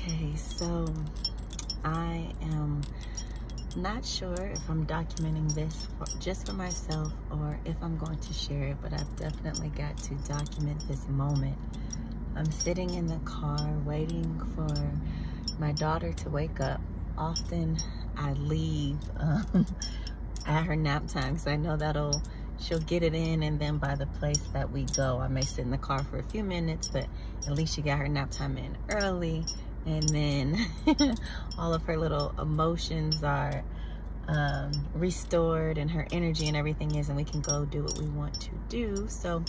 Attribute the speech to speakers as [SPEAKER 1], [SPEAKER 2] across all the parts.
[SPEAKER 1] Okay, so I am not sure if I'm documenting this just for myself or if I'm going to share it, but I've definitely got to document this moment. I'm sitting in the car waiting for my daughter to wake up. Often I leave at her nap time because I know she'll get it in, and then by the place that we go, I may sit in the car for a few minutes, but at least she got her nap time in early, and then all of her little emotions are restored and her energy and everything is, and we can go do what we want to do. So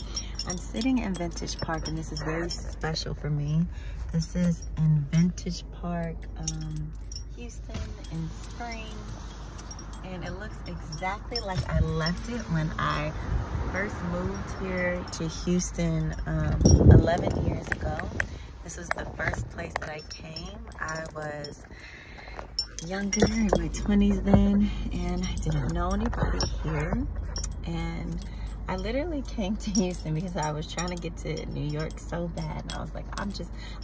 [SPEAKER 1] I'm sitting in Vintage Park, and this is very special for me. This is in Vintage Park, Houston in spring. And it looks exactly like I left it when I first moved here to Houston 11 years ago. This was the first place that I came. I was younger, in my 20s then, and I didn't know anybody here. And I literally came to Houston because I was trying to get to New York so bad. And I was like, I'm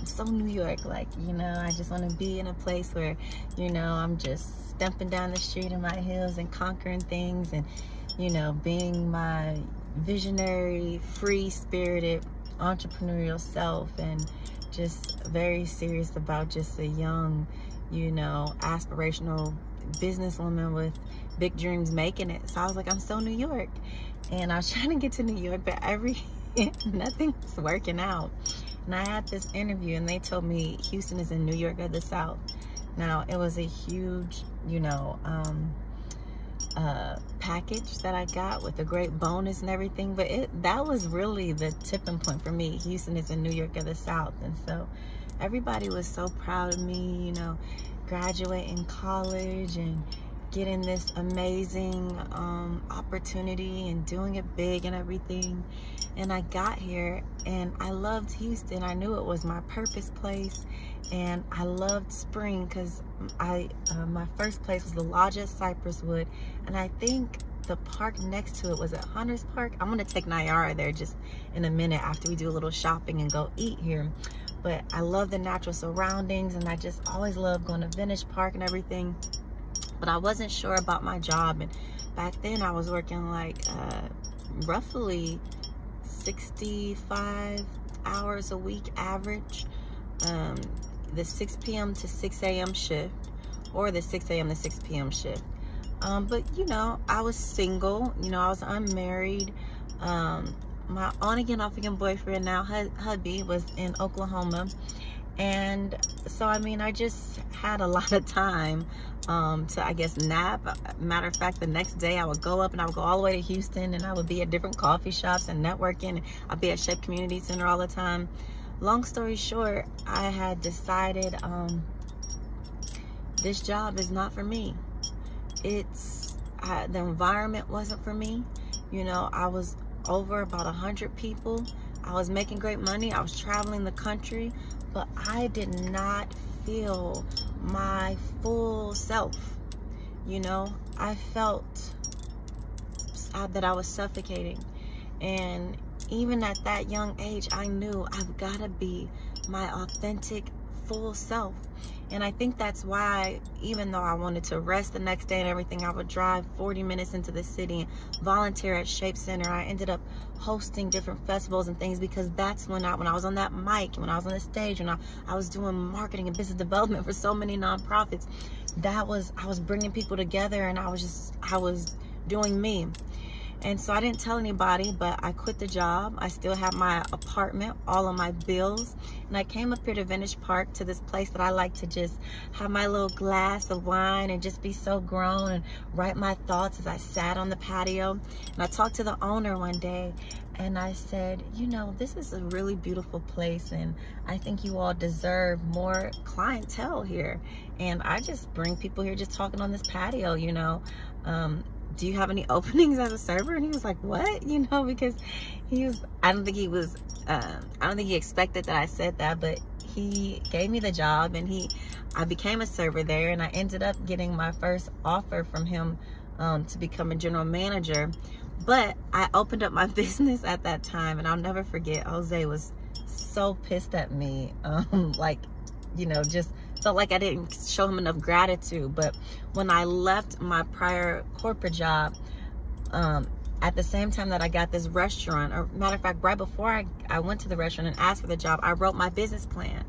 [SPEAKER 1] so New York, like, you know, I just want to be in a place where, you know, I'm just stumping down the street in my heels and conquering things and, you know, being my visionary, free-spirited, entrepreneurial self, and just very serious about just a young, you know, aspirational businesswoman with big dreams making it. So I was like, I'm so New York. And I was trying to get to New York, but nothing was working out. And I had this interview, and they told me Houston is in New York or the South. Now, it was a huge, you know, package that I got with a great bonus and everything, but that was really the tipping point for me. Houston is in New York or the South. And so everybody was so proud of me, you know, graduating college and getting this amazing opportunity and doing it big and everything. And I got here and I loved Houston. I knew it was my purpose place, and I loved spring because my first place was the Lodge at Cypresswood, and I think the park next to it was at Hunter's Park. I'm gonna take Nayara there just in a minute after we do a little shopping and go eat here. But I love the natural surroundings, and I just always loved going to Vintage Park and everything. But I wasn't sure about my job, and back then I was working like roughly 65 hours a week average, the 6 p.m. to 6 a.m. shift, or the 6 a.m. to 6 p.m. shift. But you know, I was single, you know, I was unmarried. My on again, off again boyfriend, now hubby, was in Oklahoma. And so, I mean, I just had a lot of time to, I guess, nap. Matter of fact, the next day I would go up and I would go all the way to Houston, and I would be at different coffee shops and networking. I'd be at Shape Community Center all the time. Long story short, I had decided this job is not for me. The environment wasn't for me. You know, I was over about 100 people. I was making great money. I was traveling the country, but I did not feel my full self. You know, I felt that I was suffocating. And even at that young age, I knew I've got to be my authentic, full self. And I think that's why, even though I wanted to rest the next day and everything, I would drive 40 minutes into the city and volunteer at Shape Center. I ended up hosting different festivals and things, because that's when I was on that mic, when I was on the stage, when I was doing marketing and business development for so many nonprofits. I was bringing people together, and I was doing me. And so I didn't tell anybody, but I quit the job. I still have my apartment, all of my bills. And I came up here to Vintage Park, to this place that I like to just have my little glass of wine and just be so grown and write my thoughts as I sat on the patio. And I talked to the owner one day, and I said, you know, this is a really beautiful place, and I think you all deserve more clientele here. And I just bring people here just talking on this patio, you know. Do you have any openings as a server? And he was like, what? You know, because I don't think he expected that I said that, but he gave me the job, and I became a server there, and I ended up getting my first offer from him to become a general manager. But I opened up my business at that time, and I'll never forget, Jose was so pissed at me, like, you know, just felt like I didn't show him enough gratitude. But when I left my prior corporate job, at the same time that I got this restaurant, or matter of fact, right before I went to the restaurant and asked for the job, I wrote my business plan.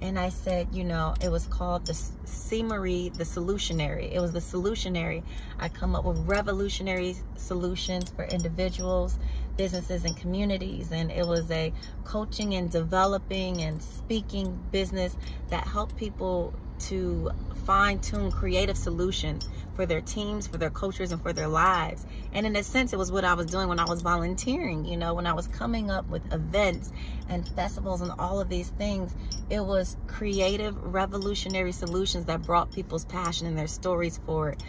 [SPEAKER 1] And I said, you know, it was called the C-Marie, the Solutionary. It was the Solutionary. I come up with revolutionary solutions for individuals, businesses, and communities. And it was a coaching and developing and speaking business that helped people to fine-tune creative solutions for their teams, for their cultures, and for their lives. And in a sense, it was what I was doing when I was volunteering, you know, when I was coming up with events and festivals and all of these things. It was creative, revolutionary solutions that brought people's passion and their stories forward,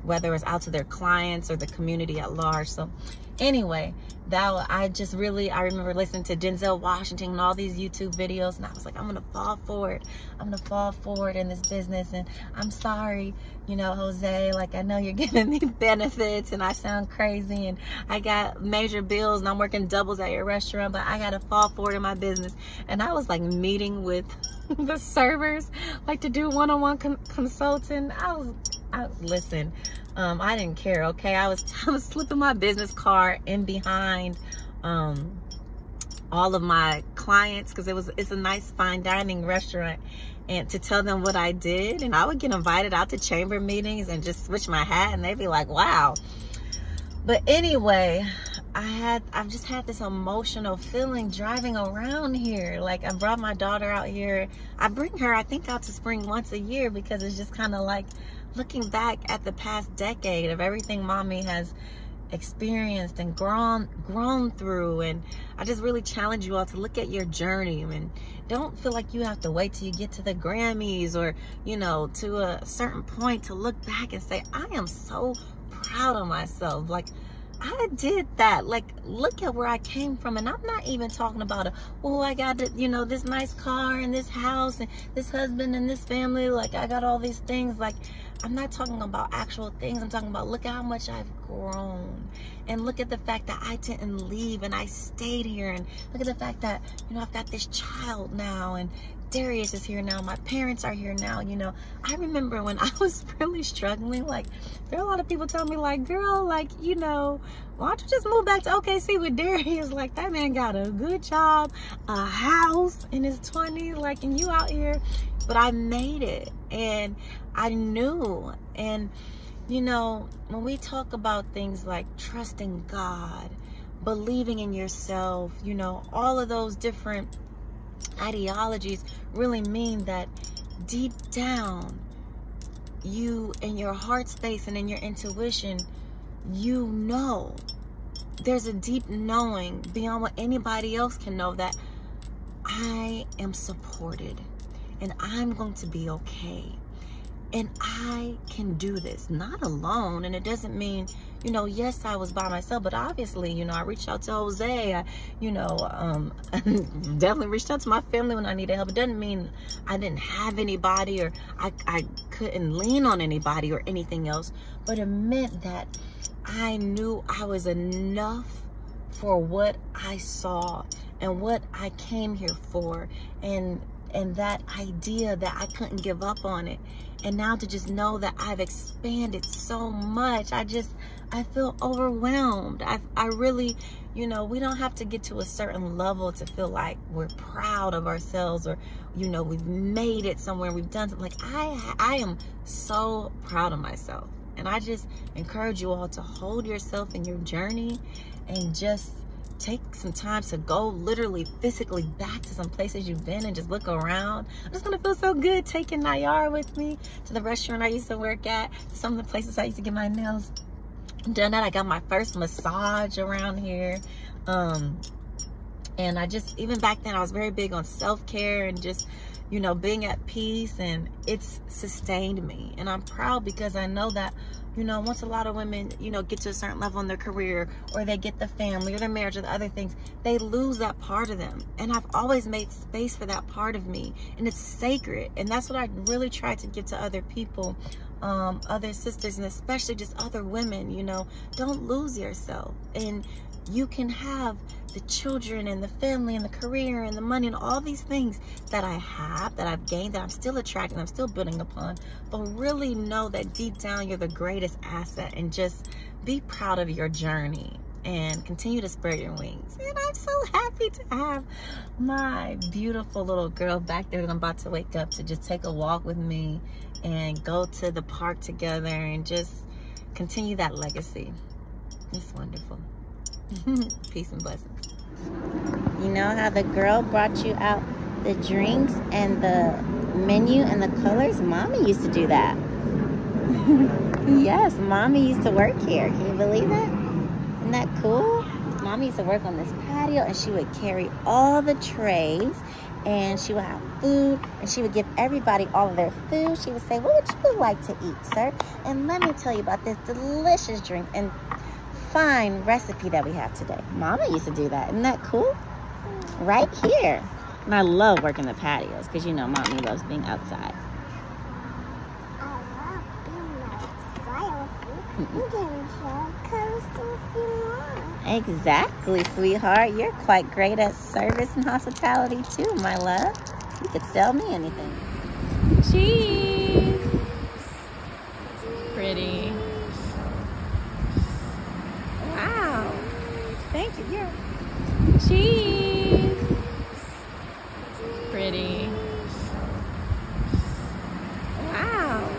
[SPEAKER 1] whether it's out to their clients or the community at large. So anyway, I remember listening to Denzel Washington and all these YouTube videos, and I was like, I'm gonna fall forward. I'm gonna fall forward in this business. And I'm sorry, you know, Jose, like, I know you're giving me benefits and I sound crazy and I got major bills and I'm working doubles at your restaurant, but I gotta fall forward in my business. And I was like meeting with the servers, like to do one-on-one consulting. Listen, I didn't care, okay? I was slipping my business card in behind all of my clients, because it's a nice fine dining restaurant, and to tell them what I did. And I would get invited out to chamber meetings and just switch my hat, and they'd be like, wow. But anyway, I've just had this emotional feeling driving around here. Like, I brought my daughter out here. I bring her, I think, out to spring once a year, because it's just kind of like looking back at the past decade of everything mommy has experienced and grown through. And I just really challenge you all to look at your journey, and don't feel like you have to wait till you get to the Grammys or, you know, to a certain point to look back and say, I am so proud of myself. Like, I did that. Like, look at where I came from. And I'm not even talking about I got, you know, this nice car and this house and this husband and this family. Like, I got all these things. Like, I'm not talking about actual things. I'm talking about, look at how much I've grown. And look at the fact that I didn't leave and I stayed here. And look at the fact that, you know, I've got this child now, and Darius is here now. My parents are here now. You know, I remember when I was really struggling, like, there are a lot of people telling me, like, girl, like, you know, why don't you just move back to OKC with Darius? Like, that man got a good job, a house in his 20s, like, and you out here. But I made it, and I knew. And, you know, when we talk about things like trusting God, believing in yourself, you know, all of those different ideologies really mean that deep down, you, in your heart space and in your intuition, you know, there's a deep knowing beyond what anybody else can know, that I am supported and I'm going to be okay. And I can do this, not alone. And it doesn't mean, you know, yes, I was by myself, but obviously, you know, I reached out to Jose. I, you know, definitely reached out to my family when I needed help. It doesn't mean I didn't have anybody, or I couldn't lean on anybody or anything else. But it meant that I knew I was enough for what I saw and what I came here for. And that idea that I couldn't give up on it. And now to just know that I've expanded so much, I feel overwhelmed. I really, you know, we don't have to get to a certain level to feel like we're proud of ourselves, or, you know, we've made it somewhere, we've done something. Like, I am so proud of myself. And I just encourage you all to hold yourself in your journey and just take some time to go literally physically back to some places you've been and just look around. I'm just gonna feel so good taking Nayar with me to the restaurant I used to work at, some of the places I used to get my nails done at. I got my first massage around here. And I just, even back then, I was very big on self-care and just, you know, being at peace, and it's sustained me. And I'm proud because I know that, you know, once a lot of women, you know, get to a certain level in their career, or they get the family or their marriage or the other things, they lose that part of them. And I've always made space for that part of me, and it's sacred. And that's what I really try to give to other people. other sisters, and especially just other women, you know, don't lose yourself. And you can have the children and the family and the career and the money and all these things that I have, that I've gained, that I'm still attracting, I'm still building upon. But really know that deep down you're the greatest asset, and just be proud of your journey and continue to spread your wings. And I'm so happy to have my beautiful little girl back there that I'm about to wake up to just take a walk with me and go to the park together and just continue that legacy. It's wonderful. Peace and blessings. You know how the girl brought you out the drinks and the menu and the colors? Mommy used to do that. Yes, Mommy used to work here. Can you believe it? Isn't that cool? Mommy used to work on this patio, and she would carry all the trays, and she would have food, and she would give everybody all of their food. She would say, what would you like to eat, sir? And let me tell you about this delicious drink and fine recipe that we have today. Mama used to do that. Isn't that cool? Right here. And I love working the patios because, you know, Mommy loves being outside.
[SPEAKER 2] I love being outside with you. You can show colors if you want.
[SPEAKER 1] Exactly, sweetheart. You're quite great at service and hospitality too, my love. You could sell me anything. Cheese. Pretty. Wow. Thank you. You're cheese. Pretty. Wow.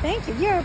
[SPEAKER 1] Thank you. You're